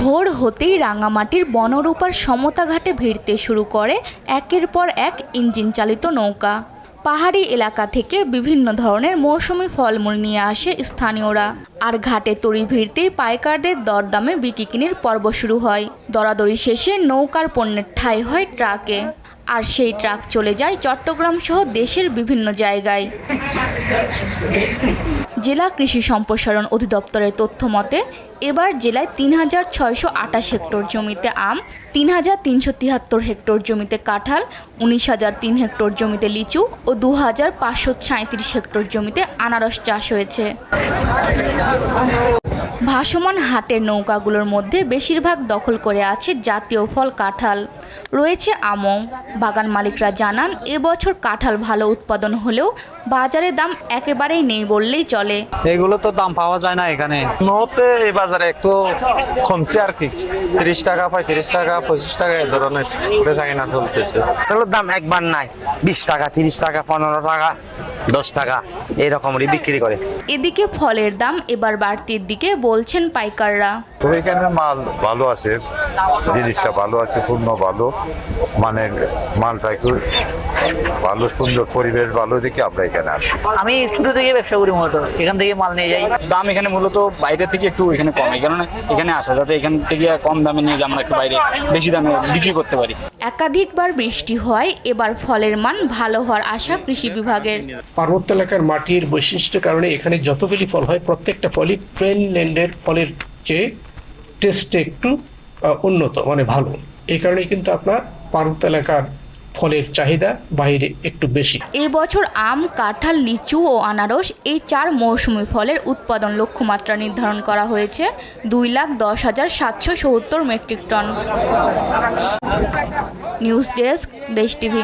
ভোর হতেই রাঙামাটির বনরূপার সমতা ঘাটে ভিড়তে শুরু করে একের পর এক ইঞ্জিন চালিত নৌকা। পাহাড়ি এলাকা থেকে বিভিন্ন ধরনের মৌসুমি ফলমূল নিয়ে আসে স্থানীয়রা। আর ঘাটে তড়ি ভিড়তেই পাইকারদের দরদামে বিকিকিনির পর্ব শুরু হয়। দরাদরি শেষে নৌকার পণ্যের ঠাঁই হয় ট্রাকে। আর সেই ট্রাক চলে যায় চট্টগ্রাম সহ দেশের বিভিন্ন জায়গায়। জেলা কৃষি সম্প্রসারণ অধিদপ্তরের তথ্য মতে এবার জেলায় ৩,৬২৮ হেক্টর জমিতে আম, ৩,৩৭৩ হেক্টর জমিতে কাঁঠাল, ১৯,০০৩ হেক্টর জমিতে লিচু ও ২,৫৩৭ হেক্টর জমিতে আনারস চাষ হয়েছে। ভাসমান হাটের নৌকাগুলোর মধ্যে বেশিরভাগ দখল করে আছে জাতীয় ফল কাঁঠাল, রয়েছে আমও। বাগান মালিকরা জানান এবছর কাঁঠাল ভালো উৎপাদন হলেও বাজারে দাম একেবারেই নেই বললেই চলে। এগুলো তো দাম পাওয়া যায় না এখানে। নতে এই বাজারে একটু কমছে আর কি, ৩০ টাকা ৩৫ টাকা ২৫ টাকা এই ধরনের বেচাকেনা চলতেছে। এগুলোর দাম একবার নাই, ২০ টাকা ৩০ টাকা ১৫ টাকা ১০ টাকা এইরকমই বিক্রি করে। এদিকে ফলের দাম এবার বাড়তির দিকে বলছেন পাইকাররা। তো এখানে মাল ভালো আছে, জিনিসটা ভালো আছে, পূর্ণ ভালো, মানে মালটা একটু ভালো, সুন্দর পরিবেশ ভালো দেখে আমরা এখানে আসি। আমি ছোট থেকে ব্যবসা করি, মূলত এখান থেকে মাল নিয়ে যাই। দাম এখানে মূলত বাইরে থেকে একটু এখানে কম, এই কারণে এখানে আসা যাতে এখান থেকে কম দামে নিয়ে আমরা একটু বাইরে বেশি দামে বিক্রি করতে পারি। একাধিকবার বৃষ্টি হয়, এবার ফলের মান ভালো হওয়ার আশা কৃষি বিভাগের। পার্বত্য এলাকার মাটির বৈশিষ্ট্যের কারণে এখানে যতগুলি ফল হয় প্রত্যেকটা ফলই প্লেনল্যান্ডের ফলের চেয়ে টেস্টে একটু উন্নত, মানে ভালো। এই কারণে কিন্তু আপনার পার্বত্য এলাকার ফলের চাহিদা বাইরে একটু বেশি। এবছর আম, কাঁঠাল, লিচু ও আনারস এই ৪ মৌসুমি ফলের উৎপাদন লক্ষ্যমাত্রা নির্ধারণ করা হয়েছে ২,১০,৭৭০ মেট্রিক টন। নিউজ ডেস্ক, দেশ টিভি।